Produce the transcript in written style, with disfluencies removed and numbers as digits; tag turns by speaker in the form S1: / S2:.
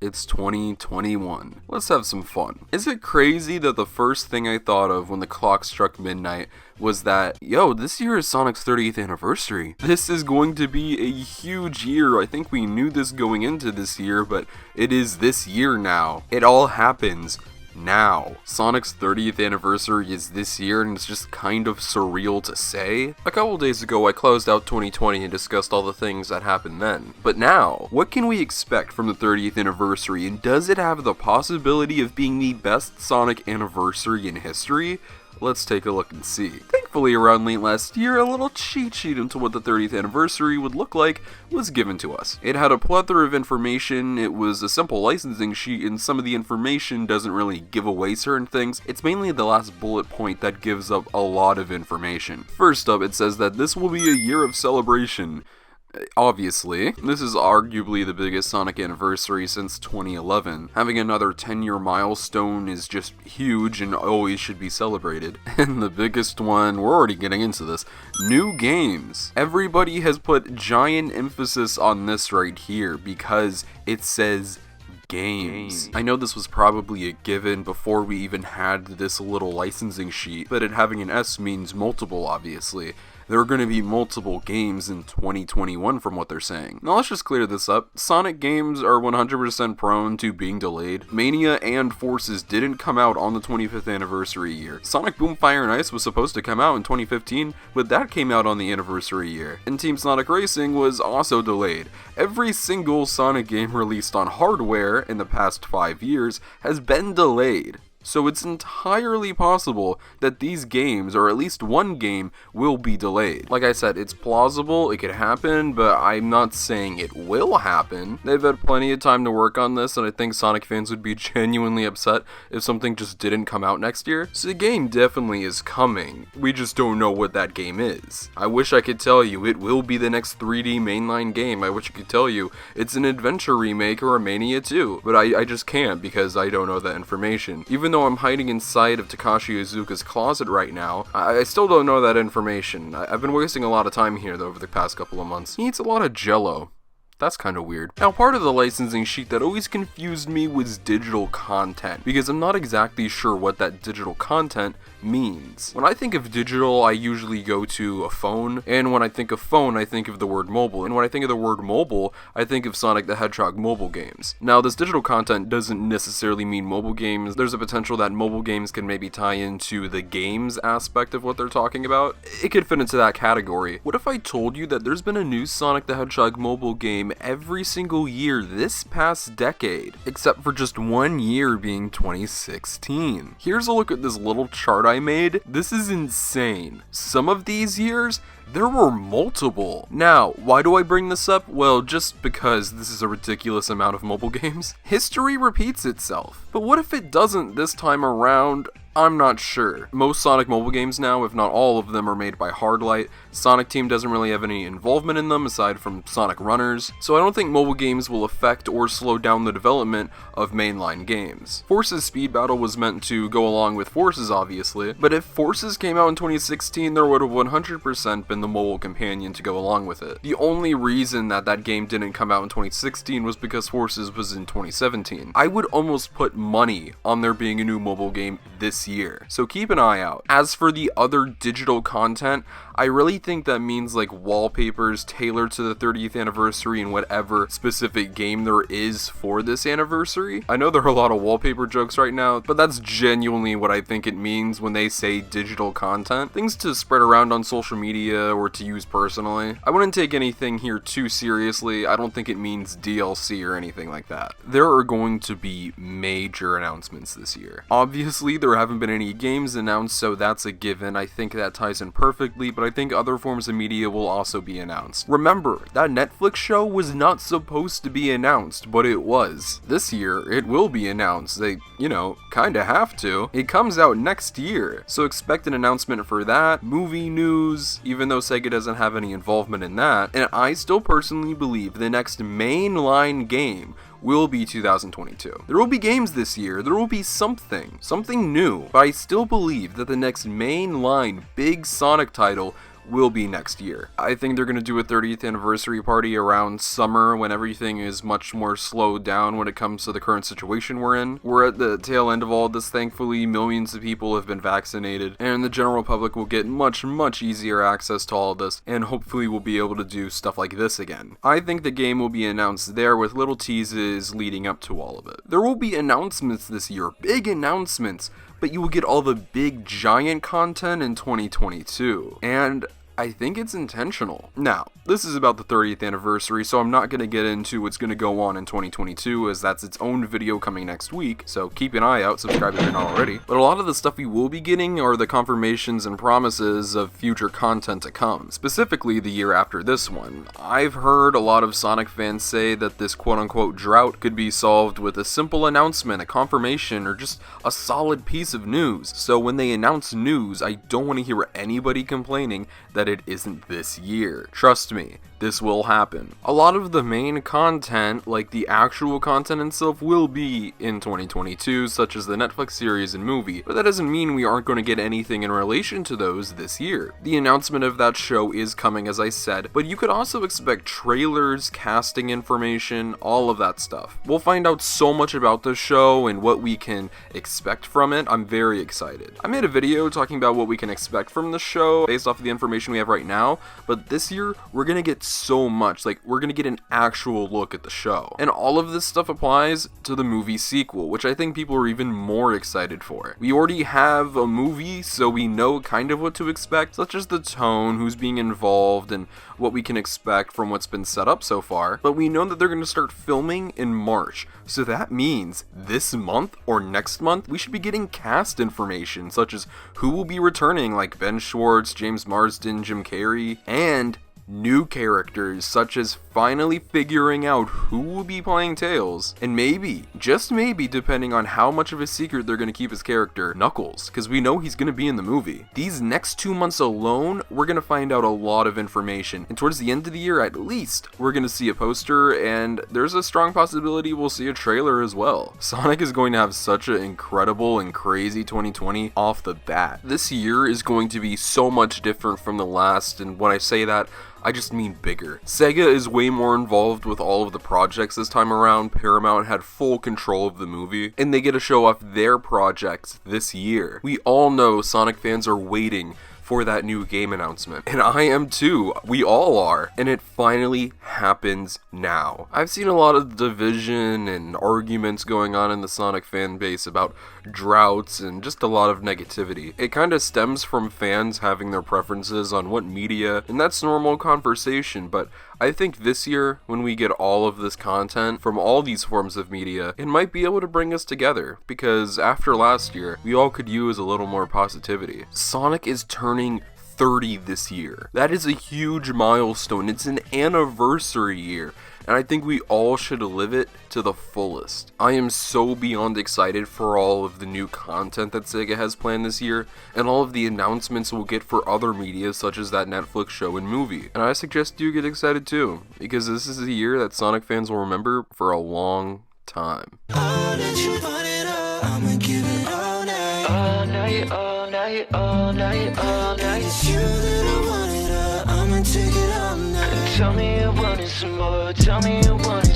S1: It's 2021. Let's have some fun. Is it crazy that the first thing I thought of when the clock struck midnight was that, yo, this year is Sonic's 30th anniversary. This is going to be a huge year. I think we knew this going into this year, but it is this year now. It all happens now. Sonic's 30th anniversary is this year, and it's just kind of surreal to say. A couple days ago, I closed out 2020 and discussed all the things that happened then. But now, what can we expect from the 30th anniversary, and does it have the possibility of being the best Sonic anniversary in history? Let's take a look and see. Thankfully, around late last year, a little cheat sheet into what the 30th anniversary would look like was given to us. It had a plethora of information, it was a simple licensing sheet, and some of the information doesn't really give away certain things. It's mainly the last bullet point that gives up a lot of information. First up, it says that this will be a year of celebration. Obviously, this is arguably the biggest Sonic anniversary since 2011. Having another 10-year milestone is just huge and always should be celebrated. And the biggest one, we're already getting into this, new games. Everybody has put giant emphasis on this right here because it says games. I know this was probably a given before we even had this little licensing sheet, but it having an S means multiple, obviously. There are going to be multiple games in 2021 from what they're saying. Now let's just clear this up. Sonic games are 100% prone to being delayed. Mania and Forces didn't come out on the 25th anniversary year. Sonic Boom Fire and Ice was supposed to come out in 2015, but that came out on the anniversary year. And Team Sonic Racing was also delayed. Every single Sonic game released on hardware in the past 5 years has been delayed. So it's entirely possible that these games, or at least one game, will be delayed. Like I said, it's plausible, it could happen, but I'm not saying it will happen. They've had plenty of time to work on this, and I think Sonic fans would be genuinely upset if something just didn't come out next year. So the game definitely is coming. We just don't know what that game is. I wish I could tell you it will be the next 3D mainline game. I wish I could tell you it's an adventure remake or a Mania 2, but I just can't because I don't know that information. Even though I'm hiding inside of Takashi Iizuka's closet right now, I still don't know that information. I've been wasting a lot of time here though over the past couple of months. He eats a lot of Jello. That's kind of weird. Now, part of the licensing sheet that always confused me was digital content, because I'm not exactly sure what that digital content means. When I think of digital, I usually go to a phone, and when I think of phone, I think of the word mobile, and when I think of the word mobile, I think of Sonic the Hedgehog mobile games. Now, this digital content doesn't necessarily mean mobile games. There's a potential that mobile games can maybe tie into the games aspect of what they're talking about. It could fit into that category. What if I told you that there's been a new Sonic the Hedgehog mobile game every single year this past decade, except for just 1 year being 2016. Here's a look at this little chart I made. This is insane. Some of these years, there were multiple. Now, why do I bring this up? Well, just because this is a ridiculous amount of mobile games. History repeats itself. But what if it doesn't this time around? I'm not sure. Most Sonic mobile games now, if not all of them, are made by Hardlight. Sonic Team doesn't really have any involvement in them aside from Sonic Runners, so I don't think mobile games will affect or slow down the development of mainline games. Forces Speed Battle was meant to go along with Forces, obviously, but if Forces came out in 2016, there would have 100% been the mobile companion to go along with it. The only reason that that game didn't come out in 2016 was because Forces was in 2017. I would almost put money on there being a new mobile game this year, so keep an eye out. As for the other digital content, I really think that means like wallpapers tailored to the 30th anniversary and whatever specific game there is for this anniversary. I know there are a lot of wallpaper jokes right now, but that's genuinely what I think it means when they say digital content. Things to spread around on social media or to use personally. I wouldn't take anything here too seriously. I don't think it means DLC or anything like that. There are going to be major announcements this year. Obviously, there haven't been any games announced, so that's a given. I think that ties in perfectly, but I think other forms of media will also be announced. Remember, that Netflix show was not supposed to be announced, but it was. This year, it will be announced. They, kinda have to. It comes out next year, so expect an announcement for that. Movie news, even though Sega doesn't have any involvement in that. And I still personally believe the next mainline game will be 2022. There will be games this year, there will be something new, but I still believe that the next mainline big Sonic title will be next year. I think they're going to do a 30th anniversary party around summer when everything is much more slowed down when it comes to the current situation we're in. We're at the tail end of all this, thankfully. Millions of people have been vaccinated, and the general public will get much easier access to all of this, and hopefully we'll be able to do stuff like this again. I think the game will be announced there with little teases leading up to all of it. There will be announcements this year, big announcements, but you will get all the big giant content in 2022, and I think it's intentional. Now, this is about the 30th anniversary, so I'm not going to get into what's going to go on in 2022, as that's its own video coming next week, so keep an eye out, subscribe if you're not already. But a lot of the stuff we will be getting are the confirmations and promises of future content to come, specifically the year after this one. I've heard a lot of Sonic fans say that this quote-unquote drought could be solved with a simple announcement, a confirmation, or just a solid piece of news. So when they announce news, I don't want to hear anybody complaining that it isn't this year. Trust me, this will happen. A lot of the main content, like the actual content itself, will be in 2022, such as the Netflix series and movie, but that doesn't mean we aren't going to get anything in relation to those this year. The announcement of that show is coming, as I said, but you could also expect trailers, casting information, all of that stuff. We'll find out so much about the show and what we can expect from it. I'm very excited. I made a video talking about what we can expect from the show based off of the information we have right now, but this year we're gonna get so much. Like, we're gonna get an actual look at the show, and all of this stuff applies to the movie sequel, which I think people are even more excited for. We already have a movie, so we know kind of what to expect, such as the tone, who's being involved, and what we can expect from what's been set up so far, but we know that they're gonna start filming in March, so that means this month or next month we should be getting cast information, such as who will be returning, like Ben Schwartz, James Marsden, Jim Carrey, and new characters, such as finally figuring out who will be playing Tails, and maybe, just maybe, depending on how much of a secret they're going to keep his character, Knuckles, because we know he's going to be in the movie. These next 2 months alone, we're going to find out a lot of information, and towards the end of the year at least, we're going to see a poster, and there's a strong possibility we'll see a trailer as well. Sonic is going to have such an incredible and crazy 2020 off the bat. This year is going to be so much different from the last, and when I say that, I just mean bigger. Sega is way more involved with all of the projects this time around. Paramount had full control of the movie, and they get to show off their projects this year. We all know Sonic fans are waiting for that new game announcement, and I am too. We all are, and it finally happens now. I've seen a lot of division and arguments going on in the Sonic fan base about droughts and just a lot of negativity. It kind of stems from fans having their preferences on what media, and that's normal conversation, but I think this year, when we get all of this content from all these forms of media, it might be able to bring us together, because after last year, we all could use a little more positivity. Sonic is turning 30 this year. That is a huge milestone. It's an anniversary year, and I think we all should live it to the fullest. I am so beyond excited for all of the new content that Sega has planned this year, and all of the announcements we'll get for other media such as that Netflix show and movie. And I suggest you get excited too, because this is a year that Sonic fans will remember for a long time.
S2: All night, all night, all night, all night. It's you that I want it, I'ma take it all night. Tell me you want it some more, tell me you want it.